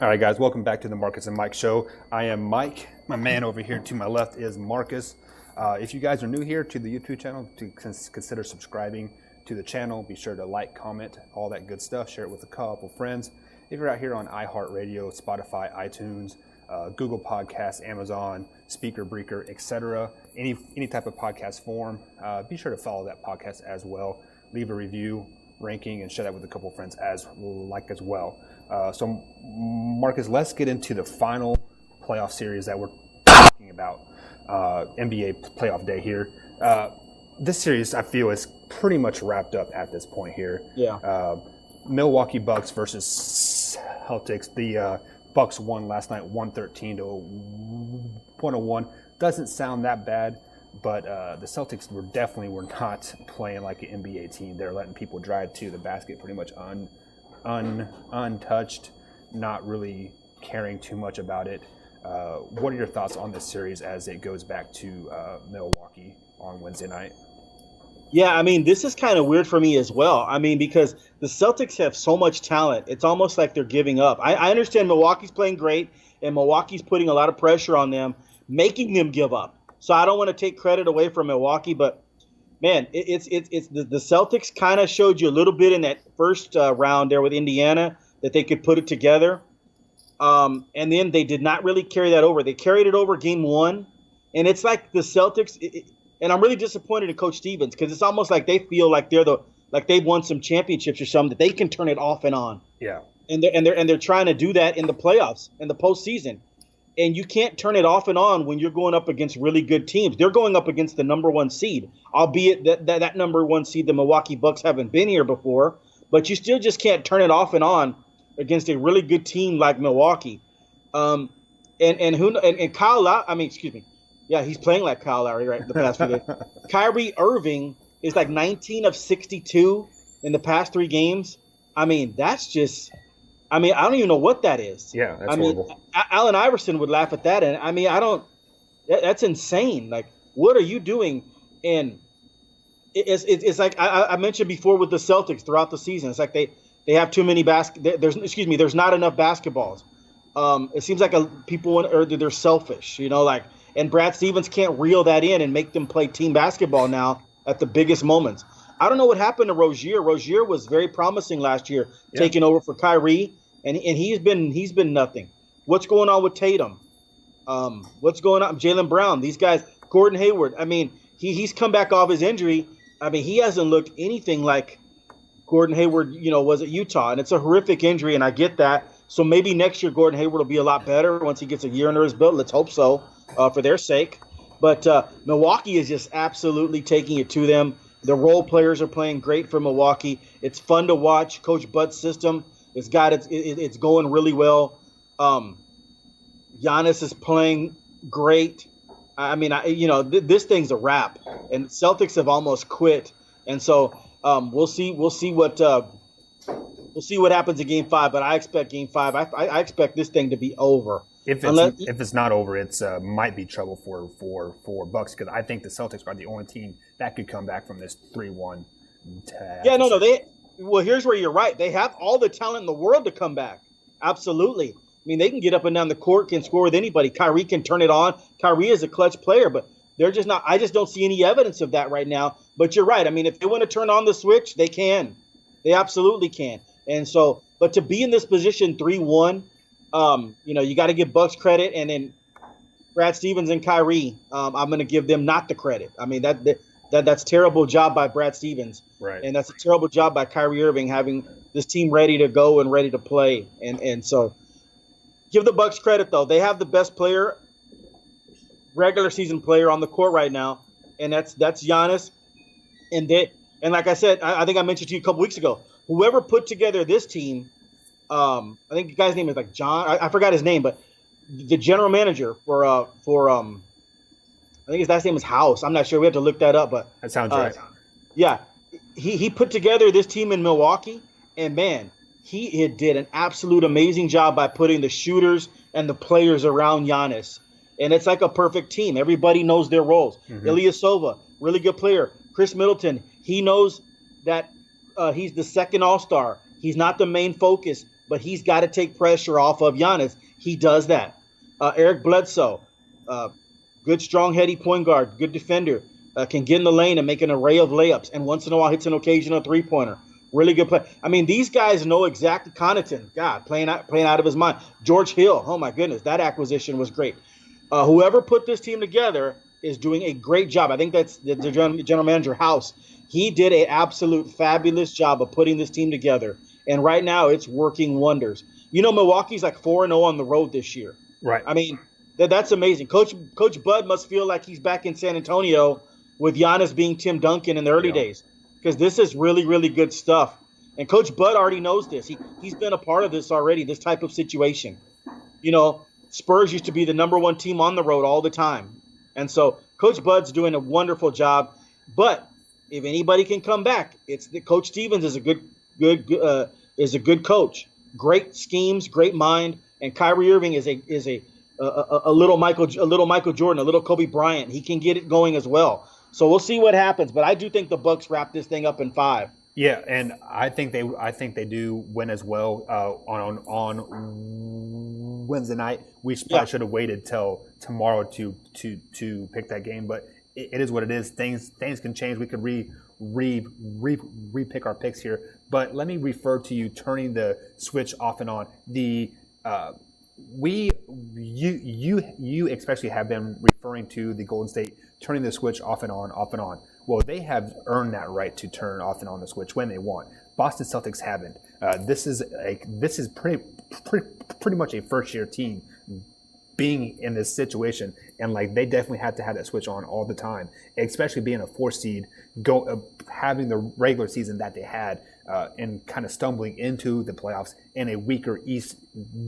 All right, guys, welcome back to the Marcus and Mike Show. I am Mike. My man over here to my left is Marcus. If you guys are new here to the YouTube channel, to consider subscribing to the channel. Be sure to like, comment, all that good stuff. Share it with a couple friends. If you're out here on iHeartRadio, Spotify, iTunes, Google Podcasts, Amazon, Speaker Breaker, etc., any type of podcast form, be sure to follow that podcast as well. Leave a review, ranking, and share that with a couple friends as well. So, Marcus, let's get into the final playoff series that we're talking about. NBA playoff day here. This series, I feel, is pretty much wrapped up at this point here. Yeah. Milwaukee Bucks versus Celtics. The Bucks won last night, 113 to 101. Doesn't sound that bad, but the Celtics were not playing like an NBA team. They're letting people drive to the basket pretty much untouched, not really caring too much about it. What are your thoughts on this series as it goes back to Milwaukee on Wednesday night? Yeah, I mean, this is kind of weird for me as well. I mean, because the Celtics have so much talent, it's almost like they're giving up. I understand Milwaukee's playing great, and Milwaukee's putting a lot of pressure on them, making them give up. So I don't want to take credit away from Milwaukee, but man, it's the Celtics kind of showed you a little bit in that first round there with Indiana that they could put it together. And then they did not really carry that over. They carried it over game one. And it's like the Celtics, and I'm really disappointed in Coach Stevens because it's almost like they feel like they've won some championships or something, that they can turn it off and on. Yeah. And they're trying to do that in the playoffs, in the postseason. And you can't turn it off and on when you're going up against really good teams. They're going up against the number one seed, albeit that number one seed, the Milwaukee Bucks, haven't been here before. But you still just can't turn it off and on against a really good team like Milwaukee. And Kyle Lowry, yeah, he's playing like Kyle Lowry right the past few days. Kyrie Irving is like 19 of 62 in the past 3 games. I mean, that's just. I don't even know what that is. Yeah, that's horrible. Allen Iverson would laugh at that, and that's insane. Like, what are you doing? And it's like I mentioned before with the Celtics throughout the season. It's like they have too many there's not enough basketballs. It seems like they're selfish, and Brad Stevens can't reel that in and make them play team basketball now at the biggest moments. I don't know what happened to Rozier. Rozier was very promising last year, taking over for Kyrie, and he's been nothing. What's going on with Tatum? What's going on? Jaylen Brown, these guys, Gordon Hayward. I mean, he's come back off his injury. I mean, he hasn't looked anything like Gordon Hayward, was at Utah, and it's a horrific injury, and I get that. So maybe next year Gordon Hayward will be a lot better once he gets a year under his belt. Let's hope so, for their sake. But Milwaukee is just absolutely taking it to them. The role players are playing great for Milwaukee. It's fun to watch. Coach Butt's system it's going really well. Giannis is playing great. This thing's a wrap, and Celtics have almost quit. And so we'll see what happens in Game 5. But I expect Game 5. I expect this thing to be over. If it's not over, it's might be trouble for Bucks, because I think the Celtics are the only team that could come back from this 3-1. Yeah, no. Well, here's where you're right. They have all the talent in the world to come back. Absolutely. I mean, they can get up and down the court, can score with anybody. Kyrie can turn it on. Kyrie is a clutch player, but they're just not. I just don't see any evidence of that right now. But you're right. I mean, if they want to turn on the switch, they can. They absolutely can. And so, but to be in this position 3-1. You got to give Bucks credit, and then Brad Stevens and Kyrie, I'm going to give them not the credit. I mean, that's terrible job by Brad Stevens, right? And that's a terrible job by Kyrie Irving, having this team ready to go and ready to play. And so, give the Bucks credit though; they have the best player, regular season player on the court right now, and that's Giannis. And like I said, I think I mentioned to you a couple weeks ago, whoever put together this team. I think the guy's name is like John. I forgot his name, but the general manager for I think his last name is House. I'm not sure. We have to look that up, but that sounds right. Yeah, he put together this team in Milwaukee, and man, he did an absolute amazing job by putting the shooters and the players around Giannis, and it's like a perfect team. Everybody knows their roles. Mm-hmm. Ilyasova, really good player. Chris Middleton, he knows that he's the second All-Star. He's not the main focus. but he's got to take pressure off of Giannis. He does that. Eric Bledsoe, good, strong, heady point guard, good defender, can get in the lane and make an array of layups, and once in a while hits an occasional three-pointer. Really good play. I mean, these guys know exactly. Connaughton, God, playing out of his mind. George Hill, oh my goodness, that acquisition was great. Whoever put this team together is doing a great job. I think that's the general manager, House. He did an absolute fabulous job of putting this team together, and right now it's working wonders. You know, Milwaukee's like 4-0 on the road this year. Right. I mean, that's amazing. Coach Bud must feel like he's back in San Antonio with Giannis being Tim Duncan in the early days, because this is really, really good stuff. And Coach Bud already knows this. He's been a part of this already, this type of situation. You know, Spurs used to be the number one team on the road all the time. And so Coach Bud's doing a wonderful job. But if anybody can come back, it's that Coach Stevens is a good coach. Great schemes, great mind, and Kyrie Irving is a little Michael Jordan, a little Kobe Bryant. He can get it going as well. So we'll see what happens. But I do think the Bucks wrap this thing up in 5. Yeah, and I think they do win as well on Wednesday night. We probably should have waited till tomorrow to pick that game, but it is what it is. Things can change. We could re-pick our picks here, but let me refer to you turning the switch off and on. You especially have been referring to the Golden State turning the switch off and on, off and on. Well, they have earned that right to turn off and on the switch when they want. Boston Celtics haven't. This is pretty much a first-year team being in this situation, and like they definitely had to have that switch on all the time, especially being a 4 seed, having the regular season that they had, and kind of stumbling into the playoffs in a weaker East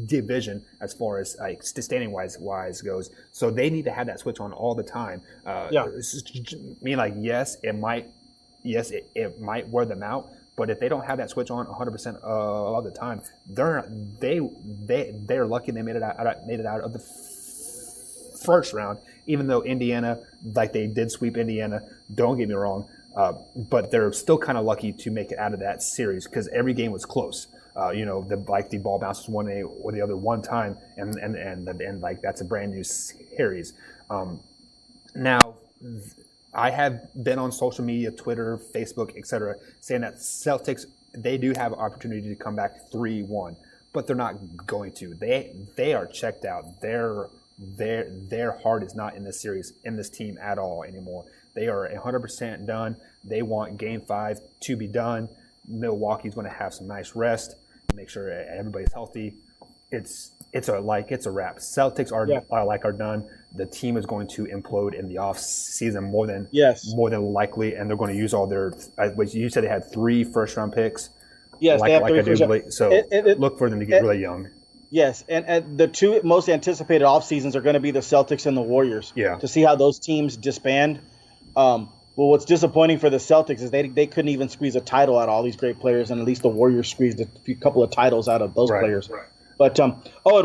division as far as like standing wise goes. So they need to have that switch on all the time. Yes, it might wear them out. But if they don't have that switch on 100% of the time, they're lucky they made it out of the first round. Even though Indiana, like they did sweep Indiana, don't get me wrong, but they're still kind of lucky to make it out of that series because every game was close. The ball bounces one way or the other one time, and like that's a brand new series. Now. I have been on social media, Twitter, Facebook, etc., saying that Celtics, they do have an opportunity to come back 3-1, but they're not going to. They are checked out. Their heart is not in this series, in this team at all anymore. They are 100% done. They want Game 5 to be done. Milwaukee's going to have some nice rest, make sure everybody's healthy. It's a wrap. Celtics are done. The team is going to implode in the off season more than likely, and they're going to use all their. You said they had 3 first-round picks. Yes, they have 3 first-round. So look for them to get really young. Yes, and the 2 most anticipated off seasons are going to be the Celtics and the Warriors. Yeah. To see how those teams disband. Well, what's disappointing for the Celtics is they couldn't even squeeze a title out of all these great players, and at least the Warriors squeezed a couple of titles out of those players. Right. But and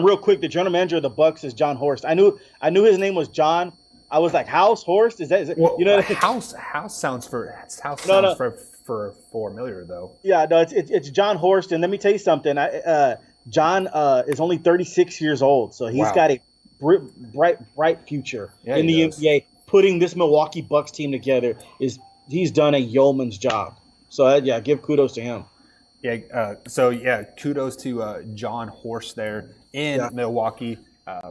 real quick, the general manager of the Bucks is John Horst. I knew his name was John. I was like, House Horst? Is it? Well, you know, House sounds familiar though. Yeah, no, it's John Horst, and let me tell you something. John is only 36 years old, so he's got a bright future in the NBA. Putting this Milwaukee Bucks team together he's done a yeoman's job. So give kudos to him. Kudos to John Horst there in Milwaukee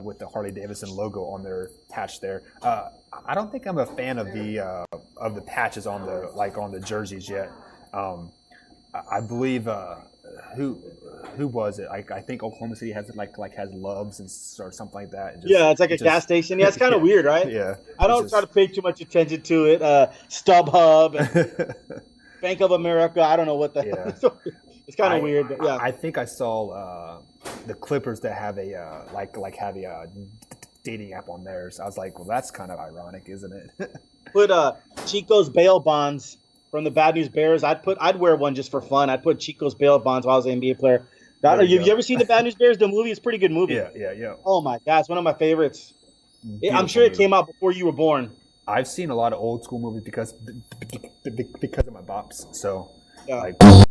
with the Harley Davidson logo on their patch there. I don't think I'm a fan of the patches on the jerseys yet. I believe who was it? I think Oklahoma City has it has Loves or something like that. It's like a gas station. Yeah, it's kind of weird, right? Yeah. I don't try to pay too much attention to it. StubHub and Bank of America. I don't know what the hell. It's kind of weird, but I think I saw the Clippers that have a have a dating app on theirs. I was like, well, that's kind of ironic, isn't it? Put Chico's bail bonds from the Bad News Bears. I'd wear one just for fun. I'd put Chico's bail bonds while I was an NBA player. Have you ever seen the Bad News Bears? The movie? It's a pretty good movie. Yeah. Oh my gosh, one of my favorites. I'm sure it came out before you were born. I've seen a lot of old school movies because of my bops. So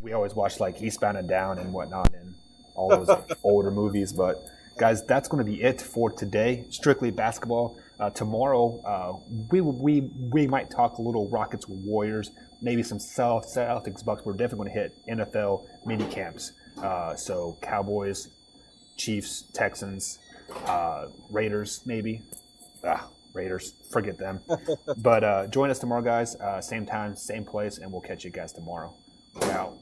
we always watch Eastbound and Down and whatnot, and all those older movies. But guys, that's going to be it for today. Strictly basketball. Tomorrow, we might talk a little Rockets Warriors, maybe some Celtics Bucks. We're definitely going to hit NFL mini camps. So Cowboys, Chiefs, Texans, Raiders, maybe. Raiders, forget them. But join us tomorrow, guys. Same time, same place, and we'll catch you guys tomorrow. We're out.